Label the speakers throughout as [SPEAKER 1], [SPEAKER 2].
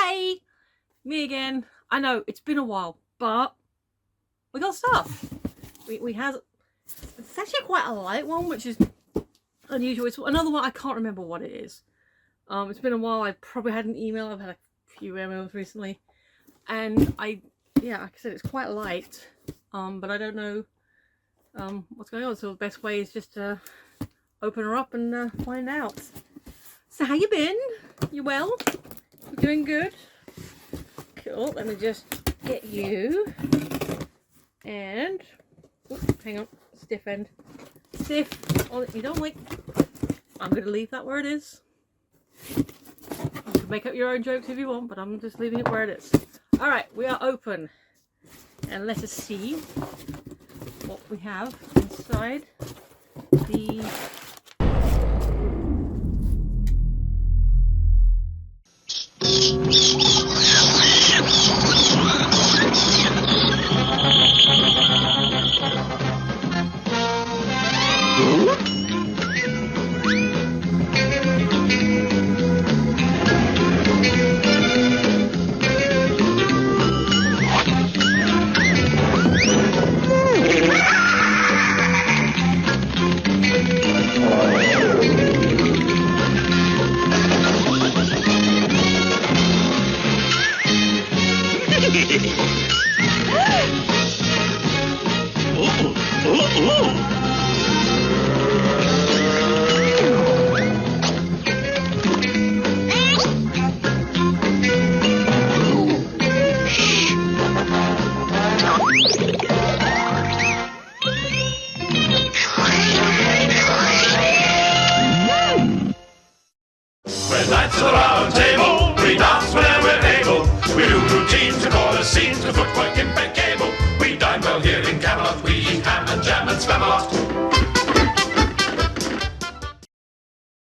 [SPEAKER 1] Hi! Me again. I know, it's been a while, but we got stuff. We had... It's actually quite a light one, which is unusual. It's another one, I can't remember what it is. It's been a while. I probably had an email. I've had a few emails recently. And like I said, it's quite light. But I don't know what's going on. So the best way is just to open her up and find out. So how you been? You well? You doing good? Cool. Let me just get you. And hang on, stiff end. Stiff. Oh, you don't like. I'm gonna leave that where it is. You can make up your own jokes if you want, but I'm just leaving it where it is. All right, we are open, and let us see what we have inside the.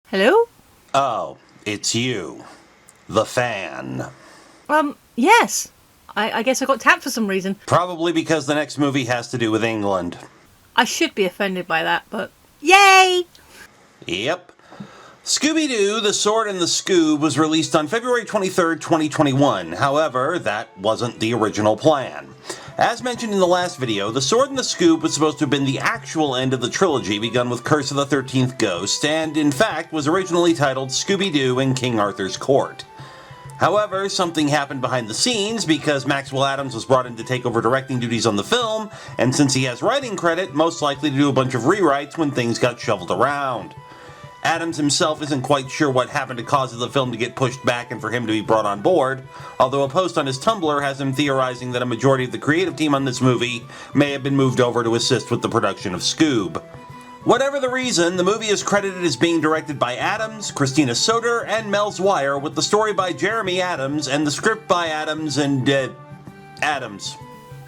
[SPEAKER 1] Hello?
[SPEAKER 2] Oh, it's you. The fan.
[SPEAKER 1] Yes. I guess I got tapped for some reason.
[SPEAKER 2] Probably because the next movie has to do with England.
[SPEAKER 1] I should be offended by that, but yay!
[SPEAKER 2] Yep. Scooby-Doo, The Sword and the Scoob was released on February 23rd, 2021. However, that wasn't the original plan. As mentioned in the last video, The Sword and the Scoob was supposed to have been the actual end of the trilogy begun with Curse of the 13th Ghost, and in fact was originally titled Scooby-Doo in King Arthur's Court. However, something happened behind the scenes because Maxwell Adams was brought in to take over directing duties on the film, and since he has writing credit, most likely to do a bunch of rewrites when things got shoveled around. Adams himself isn't quite sure what happened to cause the film to get pushed back and for him to be brought on board, although a post on his Tumblr has him theorizing that a majority of the creative team on this movie may have been moved over to assist with the production of Scoob. Whatever the reason, the movie is credited as being directed by Adams, Christina Soter, and Mel Zwire, with the story by Jeremy Adams and the script by Adams and, Adams.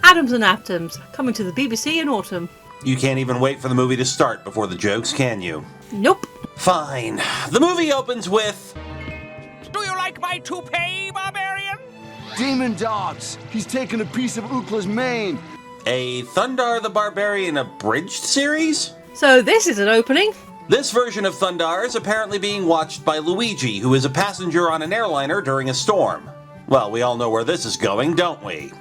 [SPEAKER 1] Adams and Atoms, coming to the BBC in autumn.
[SPEAKER 2] You can't even wait for the movie to start before the jokes, can you?
[SPEAKER 1] Nope.
[SPEAKER 2] Fine. The movie opens with...
[SPEAKER 3] Do you like my toupee, barbarian?
[SPEAKER 4] Demon dogs! He's taken a piece of Ookla's mane!
[SPEAKER 2] a Thundar the Barbarian abridged series?
[SPEAKER 1] So this is an opening.
[SPEAKER 2] This version of Thundar is apparently being watched by Luigi, who is a passenger on an airliner during a storm. Well, we all know where this is going, don't we?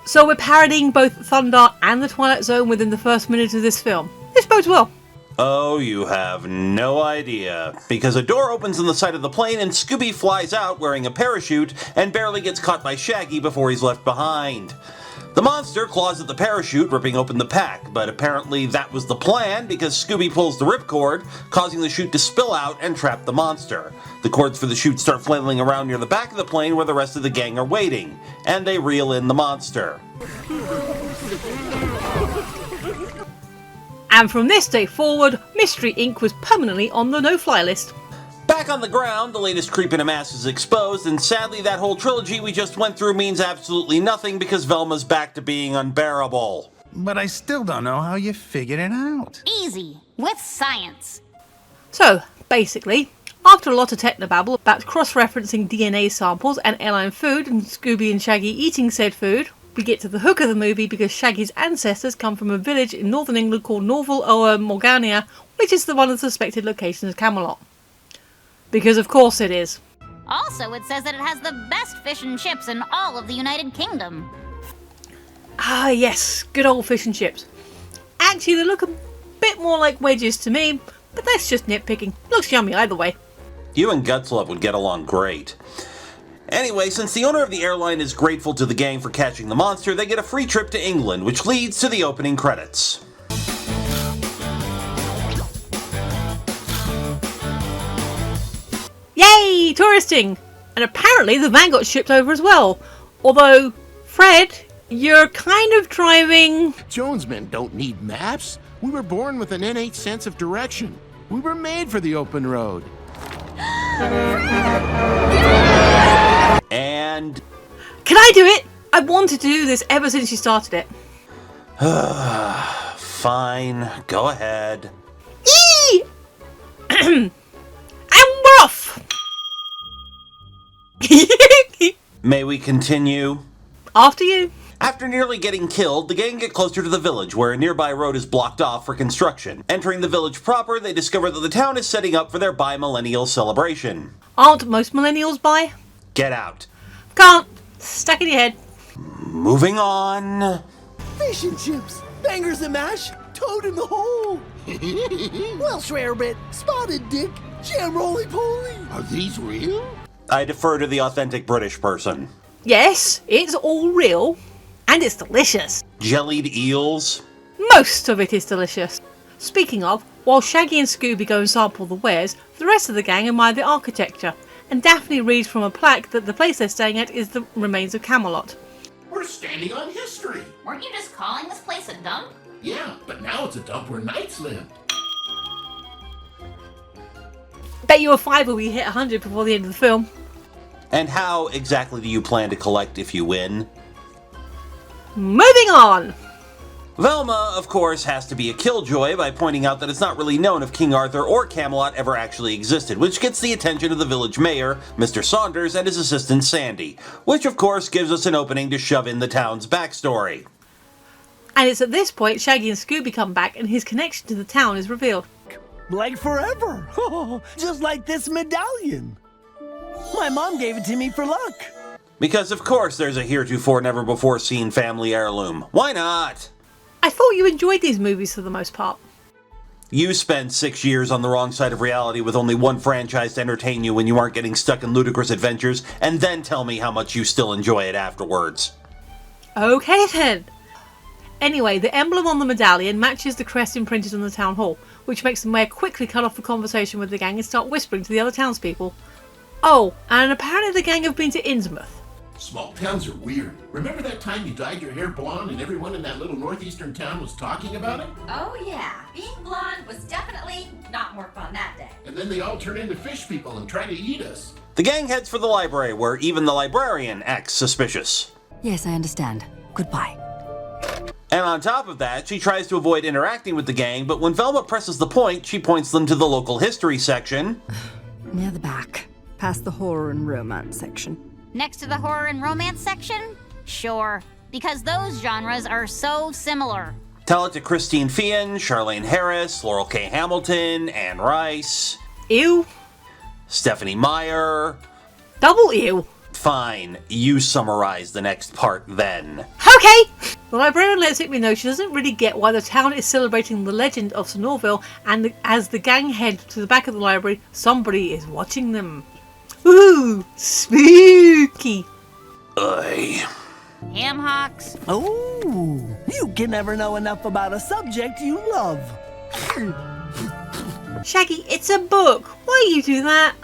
[SPEAKER 1] So we're parodying both Thundar and the Twilight Zone within the first minute of this film. This bodes well.
[SPEAKER 2] Oh, you have no idea. Because a door opens on the side of the plane and Scooby flies out wearing a parachute and barely gets caught by Shaggy before he's left behind. The monster claws at the parachute, ripping open the pack, but apparently that was the plan because Scooby pulls the ripcord, causing the chute to spill out and trap the monster. The cords for the chute start flailing around near the back of the plane where the rest of the gang are waiting, and they reel in the monster.
[SPEAKER 1] And from this day forward, Mystery Inc. was permanently on the no-fly list.
[SPEAKER 2] Back on the ground, the latest creep in a mask is exposed, and sadly that whole trilogy we just went through means absolutely nothing because Velma's back to being unbearable.
[SPEAKER 5] But I still don't know how you figured it out.
[SPEAKER 6] Easy, with science.
[SPEAKER 1] So, basically, after a lot of technobabble about cross-referencing DNA samples and airline food and Scooby and Shaggy eating said food, we get to the hook of the movie because Shaggy's ancestors come from a village in northern England called Norville O'er Morgania, which is one of the suspected locations of Camelot. Because of course it is.
[SPEAKER 6] Also, it says that it has the best fish and chips in all of the United Kingdom.
[SPEAKER 1] Ah yes, good old fish and chips. Actually, they look a bit more like wedges to me, but that's just nitpicking. Looks yummy either way.
[SPEAKER 2] You and Gutslove would get along great. Anyway, since the owner of the airline is grateful to the gang for catching the monster, they get a free trip to England, which leads to the opening credits.
[SPEAKER 1] Yay, touristing! And apparently the van got shipped over as well. Although, Fred, you're kind of driving...
[SPEAKER 7] Jonesmen don't need maps. We were born with an innate sense of direction. We were made for the open road.
[SPEAKER 2] And...
[SPEAKER 1] Can I do it? I've wanted to do this ever since you started it.
[SPEAKER 2] Fine, go ahead.
[SPEAKER 1] Eee! And we're off!
[SPEAKER 2] May we continue?
[SPEAKER 1] After you.
[SPEAKER 2] After nearly getting killed, the gang get closer to the village, where a nearby road is blocked off for construction. Entering the village proper, they discover that the town is setting up for their bi-millennial celebration.
[SPEAKER 1] Aren't most millennials bi?
[SPEAKER 2] Get out.
[SPEAKER 1] Can't. Stuck in your head.
[SPEAKER 2] Moving on.
[SPEAKER 8] Fish and chips, bangers and mash, toad in the hole. Welsh rarebit, spotted dick, jam roly-poly.
[SPEAKER 7] Are these real?
[SPEAKER 2] I defer to the authentic British person.
[SPEAKER 1] Yes, it's all real. And it's delicious.
[SPEAKER 2] Jellied eels.
[SPEAKER 1] Most of it is delicious. Speaking of, while Shaggy and Scooby go and sample the wares, the rest of the gang admire the architecture, and Daphne reads from a plaque that the place they're staying at is the remains of Camelot.
[SPEAKER 9] We're standing on history.
[SPEAKER 6] Weren't you just calling this place a dump?
[SPEAKER 9] Yeah, but now it's a dump where knights lived.
[SPEAKER 1] Bet you a fiver we hit 100 before the end of the film.
[SPEAKER 2] And how exactly do you plan to collect if you win?
[SPEAKER 1] Moving on!
[SPEAKER 2] Velma, of course, has to be a killjoy by pointing out that it's not really known if King Arthur or Camelot ever actually existed, which gets the attention of the village mayor, Mr. Saunders, and his assistant Sandy, which of course gives us an opening to shove in the town's backstory.
[SPEAKER 1] And it's at this point Shaggy and Scooby come back and his connection to the town is revealed.
[SPEAKER 8] Like forever. Just like this medallion. My mom gave it to me for luck.
[SPEAKER 2] Because of course there's a heretofore never before seen family heirloom. Why not?
[SPEAKER 1] I thought you enjoyed these movies for the most part.
[SPEAKER 2] You spend 6 years on the wrong side of reality with only one franchise to entertain you when you aren't getting stuck in ludicrous adventures, and then tell me how much you still enjoy it afterwards.
[SPEAKER 1] Okay then. Anyway, the emblem on the medallion matches the crest imprinted on the town hall, which makes the mayor quickly cut off the conversation with the gang and start whispering to the other townspeople. Oh, and apparently the gang have been to Innsmouth.
[SPEAKER 9] Small towns are weird. Remember that time you dyed your hair blonde and everyone in that little northeastern town was talking about it?
[SPEAKER 10] Oh yeah, being blonde was definitely not more fun that day.
[SPEAKER 9] And then they all turn into fish people and try to eat us.
[SPEAKER 2] The gang heads for the library, where even the librarian acts suspicious.
[SPEAKER 10] Yes, I understand. Goodbye.
[SPEAKER 2] And on top of that, she tries to avoid interacting with the gang, but when Velma presses the point, she points them to the local history section.
[SPEAKER 10] Near the back, past the horror and romance section.
[SPEAKER 6] Next to the horror and romance section? Sure, because those genres are so similar.
[SPEAKER 2] Tell it to Christine Feehan, Charlene Harris, Laurel K. Hamilton, Anne Rice.
[SPEAKER 1] Ew.
[SPEAKER 2] Stephanie Meyer.
[SPEAKER 1] Double ew.
[SPEAKER 2] Fine, you summarize the next part then.
[SPEAKER 1] Okay! The librarian lets it be known she doesn't really get why the town is celebrating the legend of Sir Norville, and as the gang head to the back of the library, somebody is watching them. Ooh, spooky.
[SPEAKER 2] Ugh.
[SPEAKER 6] Ham hocks.
[SPEAKER 8] Oh, you can never know enough about a subject you love.
[SPEAKER 1] Shaggy, it's a book. Why you do that?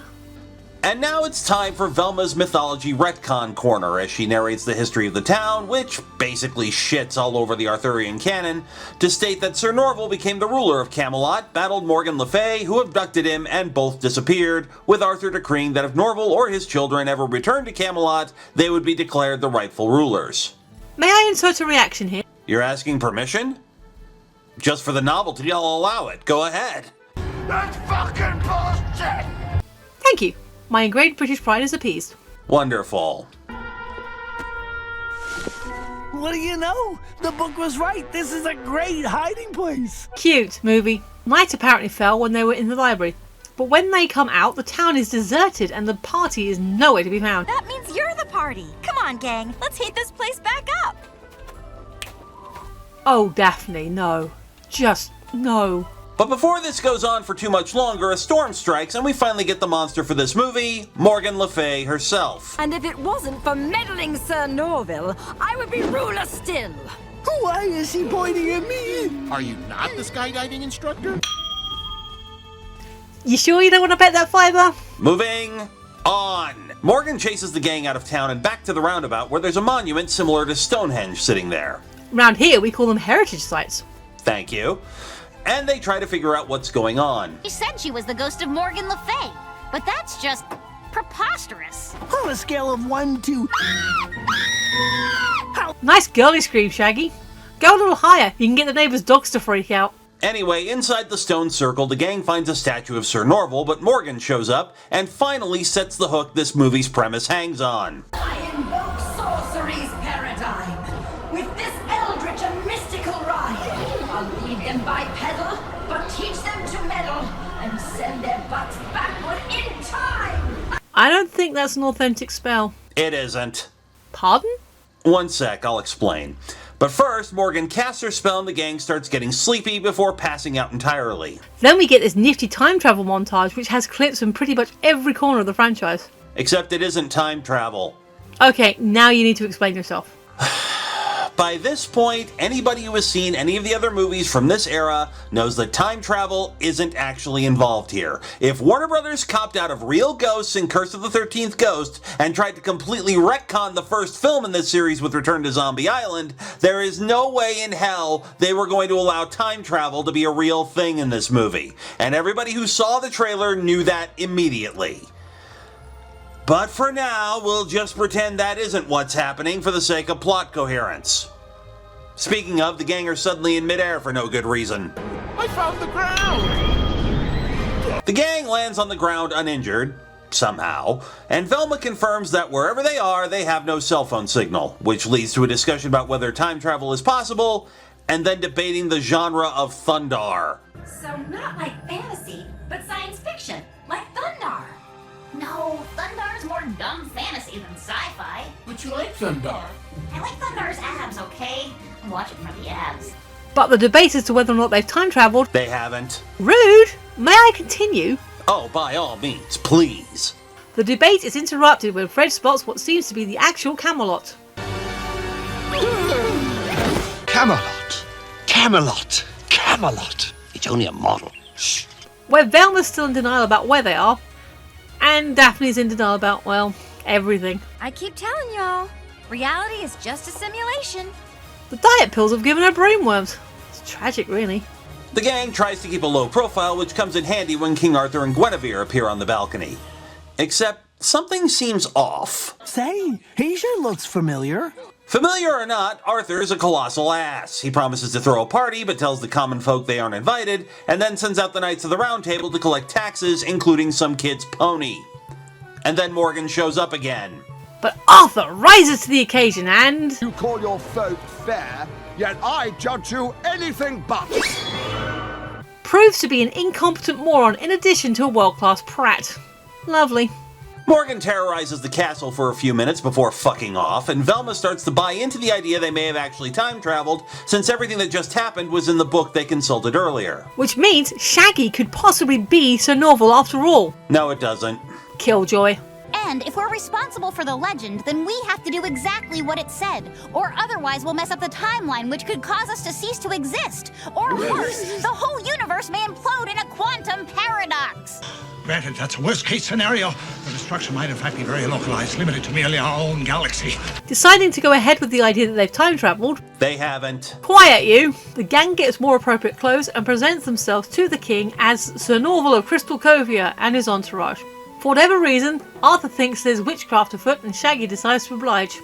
[SPEAKER 2] And now it's time for Velma's Mythology Retcon Corner, as she narrates the history of the town, which basically shits all over the Arthurian canon, to state that Sir Norville became the ruler of Camelot, battled Morgan Le Fay, who abducted him, and both disappeared, with Arthur decreeing that if Norville or his children ever returned to Camelot, they would be declared the rightful rulers.
[SPEAKER 1] May I insert a reaction here?
[SPEAKER 2] You're asking permission? Just for the novelty, I'll allow it. Go ahead.
[SPEAKER 4] That's fucking bullshit!
[SPEAKER 1] Thank you. My ingrained British pride is appeased.
[SPEAKER 2] Wonderful.
[SPEAKER 8] What do you know? The book was right. This is a great hiding place.
[SPEAKER 1] Cute movie. Night apparently fell when they were in the library. But but when they come out, the town is deserted and the party is nowhere to be found.
[SPEAKER 10] That means you're the party. Come on, gang. Let's heat this place back up.
[SPEAKER 1] Oh, Daphne, no. Just no.
[SPEAKER 2] But before this goes on for too much longer, a storm strikes and we finally get the monster for this movie, Morgan Le Fay herself.
[SPEAKER 11] And if it wasn't for meddling Sir Norville, I would be ruler still.
[SPEAKER 8] Why is she pointing at me?
[SPEAKER 7] Are you not the skydiving instructor?
[SPEAKER 1] You sure you don't want to bet that fiver?
[SPEAKER 2] Moving on. Morgan chases the gang out of town and back to the roundabout where there's a monument similar to Stonehenge sitting there.
[SPEAKER 1] Round here, we call them heritage sites.
[SPEAKER 2] Thank you. And they try to figure out what's going on.
[SPEAKER 6] She said she was the ghost of Morgan Le Fay, but that's just preposterous.
[SPEAKER 8] On a scale of 1 to...
[SPEAKER 1] Nice girly scream, Shaggy. Go a little higher, you can get the neighbours' dogs to freak out.
[SPEAKER 2] Anyway, inside the stone circle, the gang finds a statue of Sir Norville, but Morgan shows up and finally sets the hook this movie's premise hangs on.
[SPEAKER 10] I invoke sorcery's paradigm. With this eldritch and mystical ride, I'll lead them bipedal, but teach them to meddle and send their butts backward in time.
[SPEAKER 1] I don't think that's an authentic spell.
[SPEAKER 2] It isn't.
[SPEAKER 1] Pardon?
[SPEAKER 2] One sec, I'll explain. But first, Morgan casts her spell and the gang starts getting sleepy before passing out entirely.
[SPEAKER 1] Then we get this nifty time travel montage which has clips from pretty much every corner of the franchise.
[SPEAKER 2] Except it isn't time travel.
[SPEAKER 1] Okay, now you need to explain yourself.
[SPEAKER 2] By this point, anybody who has seen any of the other movies from this era knows that time travel isn't actually involved here. If Warner Brothers copped out of real ghosts in Curse of the 13th Ghost and tried to completely retcon the first film in this series with Return to Zombie Island, there is no way in hell they were going to allow time travel to be a real thing in this movie. And everybody who saw the trailer knew that immediately. But for now, we'll just pretend that isn't what's happening for the sake of plot coherence. Speaking of, the gang are suddenly in midair for no good reason.
[SPEAKER 7] I found the ground!
[SPEAKER 2] The gang lands on the ground uninjured, somehow, and Velma confirms that wherever they are, they have no cell phone signal, which leads to a discussion about whether time travel is possible, and then debating the genre of Thundar.
[SPEAKER 10] So not like fantasy, but science fiction, like Thundar. No, Thundar's more dumb fantasy than sci-fi.
[SPEAKER 9] But you like Thundar.
[SPEAKER 10] I like Thundar's abs, okay? I'm watching for the abs.
[SPEAKER 1] But the debate as to whether or not they've time travelled...
[SPEAKER 2] They haven't.
[SPEAKER 1] Rude! May I continue?
[SPEAKER 2] Oh, by all means, please.
[SPEAKER 1] The debate is interrupted when Fred spots what seems to be the actual Camelot.
[SPEAKER 4] Camelot. Camelot. Camelot. It's only a model. Shh.
[SPEAKER 1] Where Velma's still in denial about where they are, and Daphne's in denial about, well, everything.
[SPEAKER 11] I keep telling y'all, reality is just a simulation.
[SPEAKER 1] The diet pills have given her brainworms. It's tragic, really.
[SPEAKER 2] The gang tries to keep a low profile, which comes in handy when King Arthur and Guinevere appear on the balcony. Except, something seems off.
[SPEAKER 8] Say, he sure looks familiar.
[SPEAKER 2] Familiar or not, Arthur is a colossal ass. He promises to throw a party, but tells the common folk they aren't invited, and then sends out the Knights of the Round Table to collect taxes, including some kid's pony. And then Morgan shows up again.
[SPEAKER 1] But Arthur rises to the occasion and...
[SPEAKER 4] You call your folk fair, yet I judge you anything but.
[SPEAKER 1] proves to be an incompetent moron in addition to a world-class prat. Lovely.
[SPEAKER 2] Morgan terrorizes the castle for a few minutes before fucking off, and Velma starts to buy into the idea they may have actually time traveled, since everything that just happened was in the book they consulted earlier.
[SPEAKER 1] Which means Shaggy could possibly be Sir Norville after all.
[SPEAKER 2] No, it doesn't.
[SPEAKER 1] Killjoy.
[SPEAKER 6] And if we're responsible for the legend, then we have to do exactly what it said, or otherwise we'll mess up the timeline, which could cause us to cease to exist. Or worse, the whole universe may implode in a quantum paradox.
[SPEAKER 3] Granted, that's a worst-case scenario. The destruction might in fact be very localized, limited to merely our own galaxy.
[SPEAKER 1] Deciding to go ahead with the idea that they've time travelled.
[SPEAKER 2] They haven't.
[SPEAKER 1] Quiet you! The gang gets more appropriate clothes and presents themselves to the king as Sir Norville of Crystal Covia and his entourage. For whatever reason, Arthur thinks there's witchcraft afoot and Shaggy decides to oblige.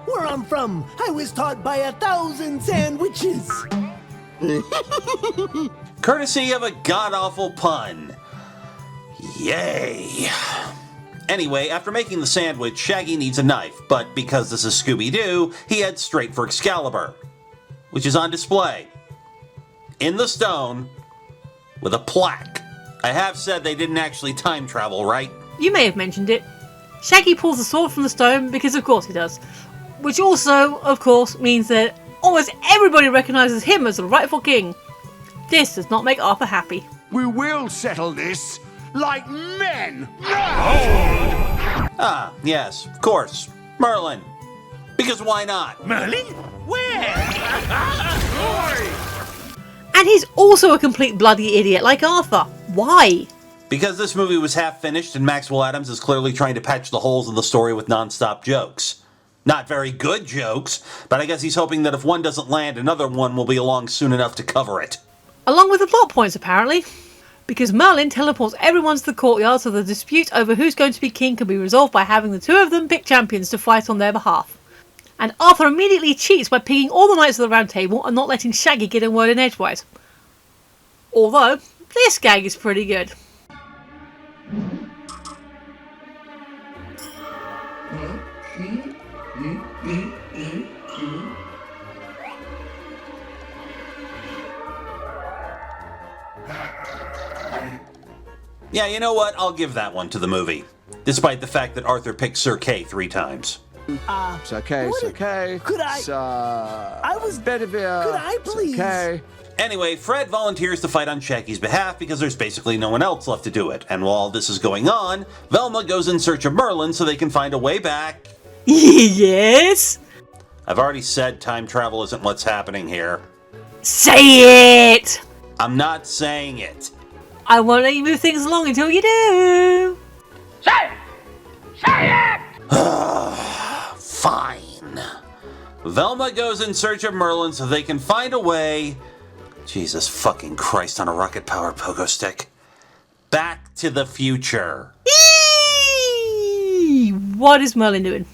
[SPEAKER 8] Where I'm from, I was taught by 1,000 sandwiches.
[SPEAKER 2] Courtesy of a god-awful pun. Yay! Anyway, after making the sandwich, Shaggy needs a knife, but because this is Scooby-Doo, he heads straight for Excalibur, which is on display in the stone with a plaque I have said they didn't actually time travel, right?
[SPEAKER 1] You may have mentioned it. Shaggy pulls the sword from the stone because of course he does. Which also, of course, means that almost everybody recognises him as the rightful king. This does not make Arthur happy.
[SPEAKER 4] We will settle this like men.
[SPEAKER 2] Ah, yes, of course. Merlin. Because why not?
[SPEAKER 5] Merlin? Where?
[SPEAKER 1] And he's also a complete bloody idiot like Arthur. Why?
[SPEAKER 2] Because this movie was half finished and Maxwell Adams is clearly trying to patch the holes in the story with non-stop jokes. Not very good jokes, but I guess he's hoping that if one doesn't land, another one will be along soon enough to cover it.
[SPEAKER 1] Along with the plot points, apparently. Because Merlin teleports everyone to the courtyard so the dispute over who's going to be king can be resolved by having the two of them pick champions to fight on their behalf. And Arthur immediately cheats by picking all the knights of the round table and not letting Shaggy get a word in edgewise. Although, this gag is pretty good.
[SPEAKER 2] Yeah, you know what? I'll give that one to the movie. Despite the fact that Arthur picked Sir Kay 3 times.
[SPEAKER 4] It's okay, it's okay.
[SPEAKER 8] Could I?
[SPEAKER 4] I was Bedivere.
[SPEAKER 8] Could I please?
[SPEAKER 4] It's okay.
[SPEAKER 2] Anyway, Fred volunteers to fight on Shaggy's behalf because there's basically no one else left to do it. And while this is going on, Velma goes in search of Merlin so they can find a way back.
[SPEAKER 1] Yes?
[SPEAKER 2] I've already said time travel isn't what's happening here.
[SPEAKER 1] Say it!
[SPEAKER 2] I'm not saying it.
[SPEAKER 1] I won't let you move things along until you do.
[SPEAKER 10] Say it! Say it!
[SPEAKER 2] Fine. Velma goes in search of Merlin so they can find a way... Jesus fucking Christ on a rocket-powered pogo stick. Back to the future.
[SPEAKER 1] Eee! What is Merlin doing?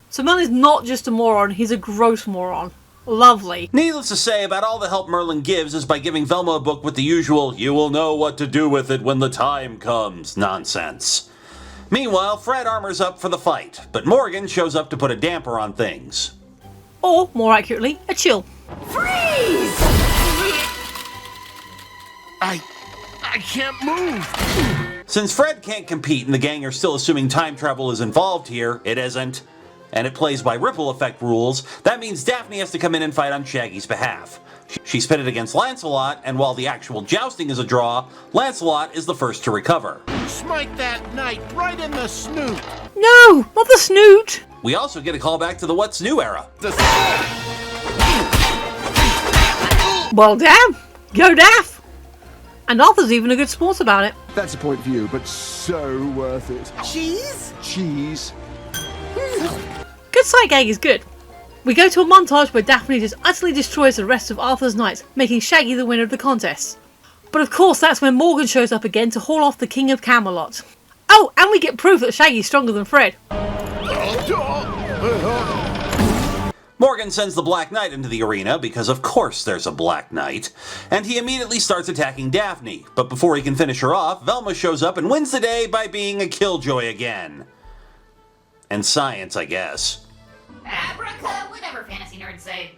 [SPEAKER 1] So Merlin's not just a moron, he's a gross moron. Lovely.
[SPEAKER 2] Needless to say, about all the help Merlin gives is by giving Velma a book with the usual, you will know what to do with it when the time comes nonsense. Meanwhile, Fred armors up for the fight, but Morgan shows up to put a damper on things.
[SPEAKER 1] Or, more accurately, a chill.
[SPEAKER 10] Freeze!
[SPEAKER 7] I can't move.
[SPEAKER 2] Since Fred can't compete and the gang are still assuming time travel is involved here, it isn't. And it plays by ripple effect rules, that means Daphne has to come in and fight on Shaggy's behalf. She's pitted against Lancelot, and while the actual jousting is a draw, Lancelot is the first to recover.
[SPEAKER 7] Smite that knight right in the snoot.
[SPEAKER 1] No, not the snoot.
[SPEAKER 2] We also get a call back to the What's New era.
[SPEAKER 1] Well, damn. Go Daff. And Arthur's even a good sport about it.
[SPEAKER 4] That's a point for you, but so worth it.
[SPEAKER 8] Cheese?
[SPEAKER 4] Cheese.
[SPEAKER 1] Good sight gag is good. We go to a montage where Daphne just utterly destroys the rest of Arthur's knights, making Shaggy the winner of the contest. But of course that's when Morgan shows up again to haul off the King of Camelot. Oh, and we get proof that Shaggy's stronger than Fred.
[SPEAKER 2] Morgan sends the Black Knight into the arena, because of course there's a Black Knight, and he immediately starts attacking Daphne, but before he can finish her off, Velma shows up and wins the day by being a killjoy again. And science, I guess.
[SPEAKER 10] Abraca, whatever fantasy nerds say.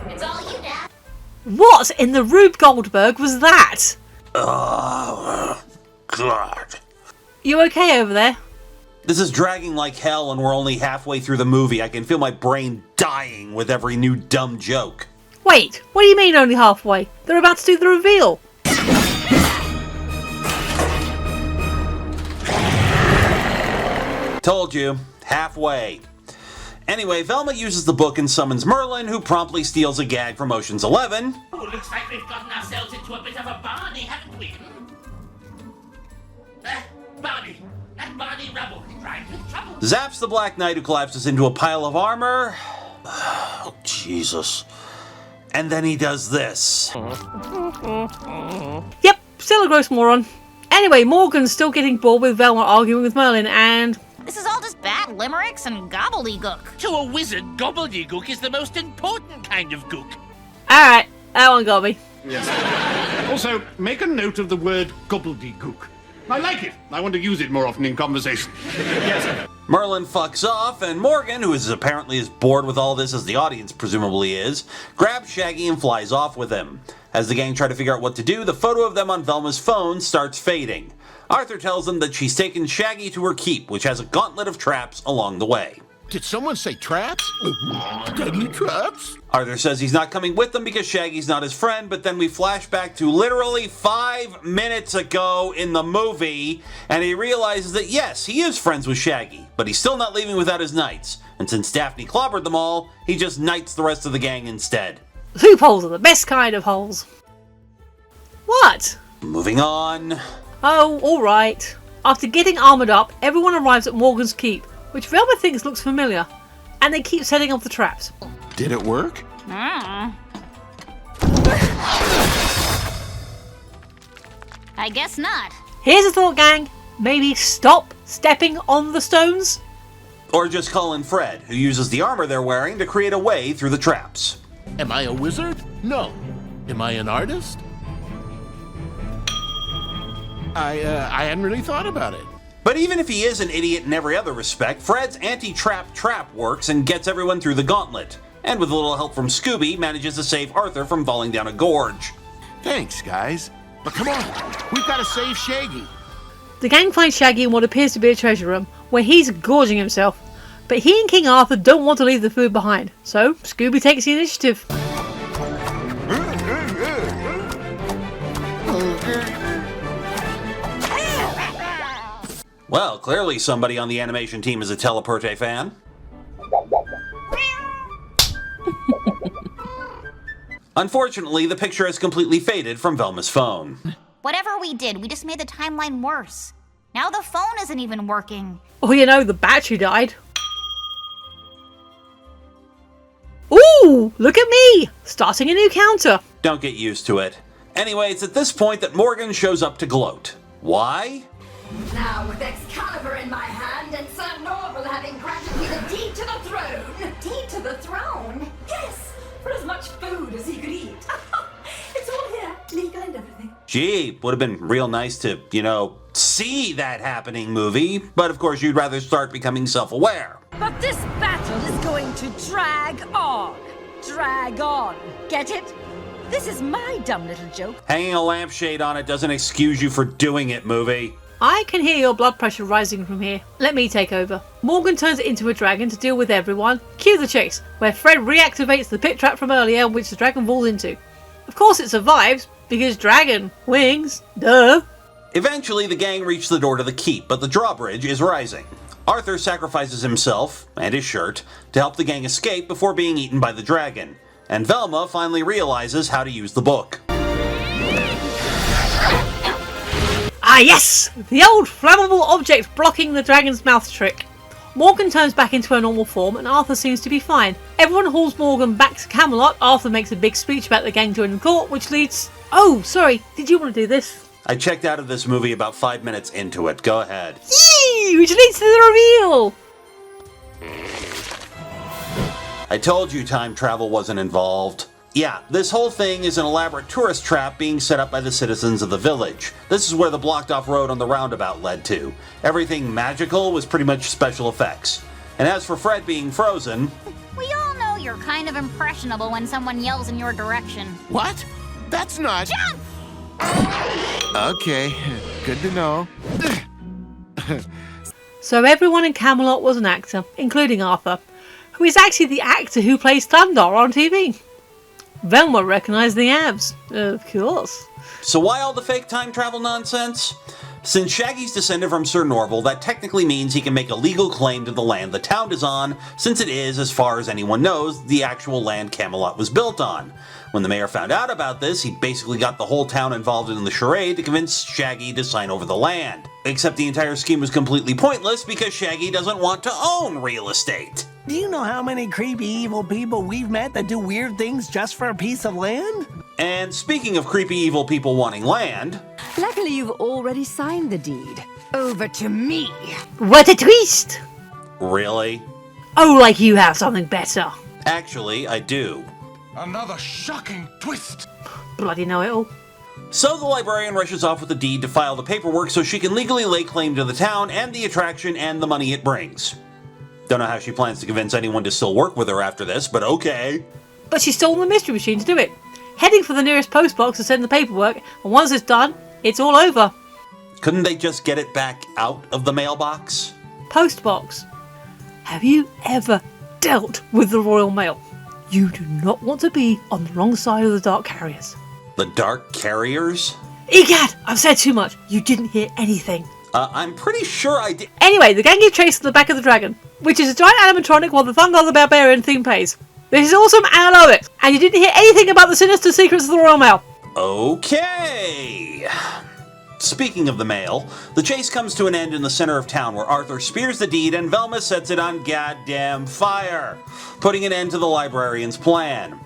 [SPEAKER 10] It's all you, Dad.
[SPEAKER 1] What in the Rube Goldberg was that?
[SPEAKER 2] Oh, God.
[SPEAKER 1] You okay over there?
[SPEAKER 2] This is dragging like hell and we're only halfway through the movie. I can feel my brain dying with every new dumb joke.
[SPEAKER 1] Wait, what do you mean only halfway? They're about to do the reveal.
[SPEAKER 2] Told you. Halfway. Anyway, Velma uses the book and summons Merlin, who promptly steals a gag from Ocean's 11.
[SPEAKER 9] Oh, looks like we've gotten ourselves into a bit of a Barney, haven't we? Barney. That Barney rebel. Right with trouble.
[SPEAKER 2] Zaps the Black Knight, who collapses into a pile of armor. Oh, Jesus. And then he does this.
[SPEAKER 1] Yep, still a gross moron. Anyway, Morgan's still getting bored with Velma arguing with Merlin, and
[SPEAKER 6] This is all just bad limericks and gobbledygook.
[SPEAKER 12] To a wizard, gobbledygook is the most important kind of gook.
[SPEAKER 1] alright, that one got me.
[SPEAKER 3] Yes. Also, make a note of the word gobbledygook. I like it. I want to use it more often in conversation. Yes.
[SPEAKER 2] Merlin fucks off, and Morgan, who is apparently as bored with all this as the audience presumably is, grabs Shaggy and flies off with him. As the gang try to figure out what to do, the photo of them on Velma's phone starts fading. Arthur tells them that she's taken Shaggy to her keep, which has a gauntlet of traps along the way.
[SPEAKER 7] Did someone say traps? Deadly traps?
[SPEAKER 2] Arthur says he's not coming with them because Shaggy's not his friend, but then we flash back to literally 5 minutes ago in the movie, and he realizes that yes, he is friends with Shaggy, but he's still not leaving without his knights. And since Daphne clobbered them all, he just knights the rest of the gang instead.
[SPEAKER 1] Loopholes are the best kind of holes. What?
[SPEAKER 2] Moving on.
[SPEAKER 1] Oh, alright. After getting armoured up, everyone arrives at Morgan's keep, which Velma thinks looks familiar, and they keep setting off the traps.
[SPEAKER 7] Did it work?
[SPEAKER 6] I guess not.
[SPEAKER 1] Here's a thought, gang. Maybe stop stepping on the stones?
[SPEAKER 2] Or just call in Fred, who uses the armor they're wearing to create a way through the traps.
[SPEAKER 7] Am I a wizard? No. Am I an artist? I hadn't really thought about it.
[SPEAKER 2] But even if he is an idiot in every other respect, Fred's anti-trap trap works and gets everyone through the gauntlet. And with a little help from Scooby, manages to save Arthur from falling down a gorge.
[SPEAKER 7] Thanks, guys. But come on, we've got to save Shaggy.
[SPEAKER 1] The gang finds Shaggy in what appears to be a treasure room, where he's gorging himself. But he and King Arthur don't want to leave the food behind, so Scooby takes the initiative.
[SPEAKER 2] Well, clearly somebody on the animation team is a Teleporte fan. Unfortunately, the picture has completely faded from Velma's phone.
[SPEAKER 6] Whatever we did, we just made the timeline worse. Now the phone isn't even working.
[SPEAKER 1] Oh, you know, the battery died. Ooh, look at me! Starting a new counter.
[SPEAKER 2] Don't get used to it. Anyway, it's at this point that Morgan shows up to gloat. Why?
[SPEAKER 10] Now, with Excalibur in my hand and Sir Norville having granted me the deed to the throne. Deed to the throne? Yes, for as much food as he could eat. It's all here, legal and everything.
[SPEAKER 2] Gee, would have been real nice to, see that happening movie, but of course you'd rather start becoming self-aware.
[SPEAKER 11] But this battle is going to drag on. Drag on. Get it? This is my dumb little joke.
[SPEAKER 2] Hanging a lampshade on it doesn't excuse you for doing it, movie.
[SPEAKER 1] I can hear your blood pressure rising from here. Let me take over. Morgan turns it into a dragon to deal with everyone. Cue the chase, where Fred reactivates the pit trap from earlier, which the dragon falls into. Of course it survives, because dragon, wings, duh.
[SPEAKER 2] Eventually the gang reach the door to the keep, but the drawbridge is rising. Arthur sacrifices himself, and his shirt, to help the gang escape before being eaten by the dragon. And Velma finally realizes how to use the book.
[SPEAKER 1] Ah yes! The old flammable object blocking the dragon's mouth trick. Morgan turns back into her normal form and Arthur seems to be fine. Everyone hauls Morgan back to Camelot. Arthur makes a big speech about the gang joining court, which leads... Oh, sorry, did you want to do this?
[SPEAKER 2] I checked out of this movie about 5 minutes into it. Go ahead.
[SPEAKER 1] Yee! Which leads to the reveal!
[SPEAKER 2] I told you time travel wasn't involved. Yeah, this whole thing is an elaborate tourist trap being set up by the citizens of the village. This is where the blocked off road on the roundabout led to. Everything magical was pretty much special effects. And as for Fred being frozen...
[SPEAKER 6] We all know you're kind of impressionable when someone yells in your direction.
[SPEAKER 7] What? That's not...
[SPEAKER 6] Jump!
[SPEAKER 7] Okay, good to know.
[SPEAKER 1] So everyone in Camelot was an actor, including Arthur, who is actually the actor who plays Thunder on TV. Velma recognised the abs, of course.
[SPEAKER 2] So why all the fake time travel nonsense? Since Shaggy's descended from Sir Norville, that technically means he can make a legal claim to the land the town is on, since it is, as far as anyone knows, the actual land Camelot was built on. When the mayor found out about this, he basically got the whole town involved in the charade to convince Shaggy to sign over the land. Except the entire scheme was completely pointless because Shaggy doesn't want to own real estate.
[SPEAKER 8] Do you know how many creepy evil people we've met that do weird things just for a piece of land?
[SPEAKER 2] And speaking of creepy evil people wanting land...
[SPEAKER 11] Luckily, you've already signed the deed. Over to me.
[SPEAKER 1] What a twist!
[SPEAKER 2] Really?
[SPEAKER 1] Oh, like you have something better.
[SPEAKER 2] Actually, I do.
[SPEAKER 5] Another shocking twist.
[SPEAKER 1] Bloody know-it-all.
[SPEAKER 2] So the librarian rushes off with the deed to file the paperwork so she can legally lay claim to the town and the attraction and the money it brings. Don't know how she plans to convince anyone to still work with her after this, but okay.
[SPEAKER 1] But she stole the mystery machine to do it. Heading for the nearest postbox to send the paperwork, and once it's done, it's all over.
[SPEAKER 2] Couldn't they just get it back out of the mailbox?
[SPEAKER 1] Postbox. Have you ever dealt with the Royal Mail? You do not want to be on the wrong side of the Dark Carriers.
[SPEAKER 2] The Dark Carriers?
[SPEAKER 1] Egad! I've said too much. You didn't hear anything.
[SPEAKER 2] I'm pretty sure I did.
[SPEAKER 1] Anyway, the gang give chase to the back of the dragon, which is a giant animatronic while the Thunder the Barbarian theme plays. This is awesome and I love it. And you didn't hear anything about the sinister secrets of the Royal Mail.
[SPEAKER 2] Okay. Speaking of the mail, the chase comes to an end in the center of town where Arthur spears the deed and Velma sets it on goddamn fire, putting an end to the librarian's plan.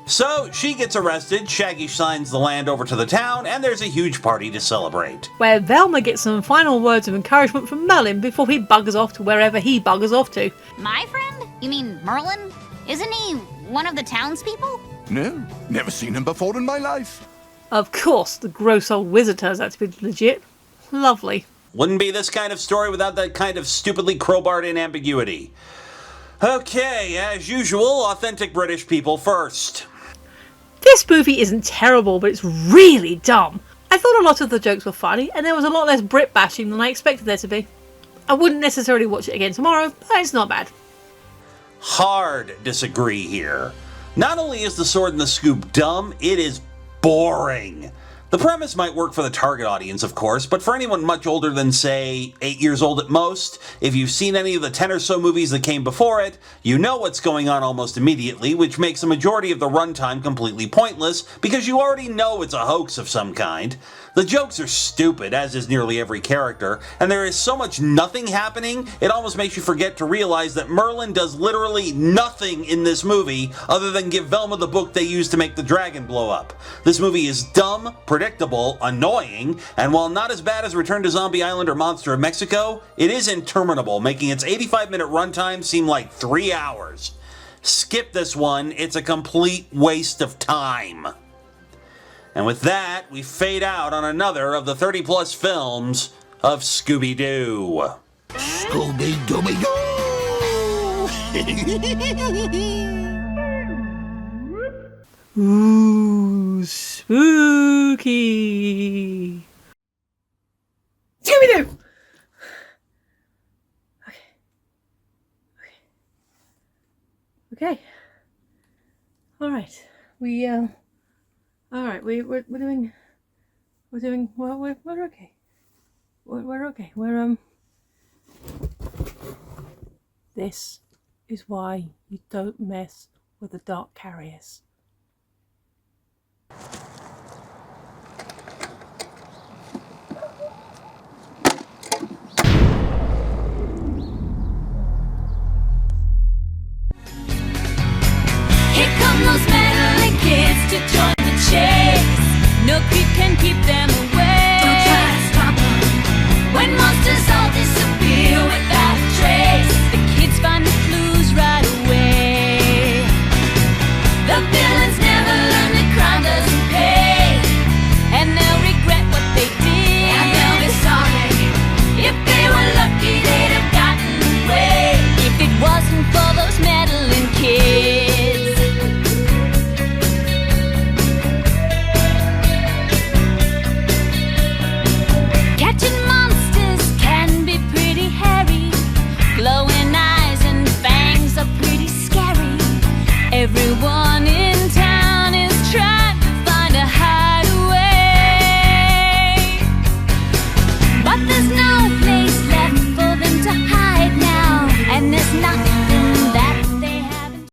[SPEAKER 2] So she gets arrested, Shaggy signs the land over to the town, and there's a huge party to celebrate.
[SPEAKER 1] Where Velma gets some final words of encouragement from Merlin before he buggers off to wherever he buggers off to.
[SPEAKER 6] My friend? You mean Merlin? Isn't he one of the townspeople?
[SPEAKER 4] No, never seen him before in my life.
[SPEAKER 1] Of course, the gross old wizard turns out to be legit. Lovely.
[SPEAKER 2] Wouldn't be this kind of story without that kind of stupidly crowbarred in ambiguity. Okay, as usual, authentic British people first.
[SPEAKER 1] This movie isn't terrible, but it's really dumb. I thought a lot of the jokes were funny, and there was a lot less Brit bashing than I expected there to be. I wouldn't necessarily watch it again tomorrow, but it's not bad.
[SPEAKER 2] Hard disagree here. Not only is The Sword and the Scoob dumb, it is boring. The premise might work for the target audience, of course, but for anyone much older than, say, 8 years old at most, if you've seen any of the 10 or so movies that came before it, you know what's going on almost immediately, which makes a majority of the runtime completely pointless, because you already know it's a hoax of some kind. The jokes are stupid, as is nearly every character, and there is so much nothing happening, it almost makes you forget to realize that Merlin does literally nothing in this movie other than give Velma the book they used to make the dragon blow up. This movie is dumb, predictable, annoying, and while not as bad as Return to Zombie Island or Monster of Mexico, it is interminable, making its 85-minute runtime seem like 3 hours. Skip this one, it's a complete waste of time. And with that, we fade out on another of the 30-plus films of Scooby-Doo.
[SPEAKER 9] Scooby-Dooby-Doo!
[SPEAKER 1] Ooh, spooky. Scooby-Doo! Okay. All right. All right. We're doing. Well, we're okay. We're okay. This is why you don't mess with the Dark Carriers.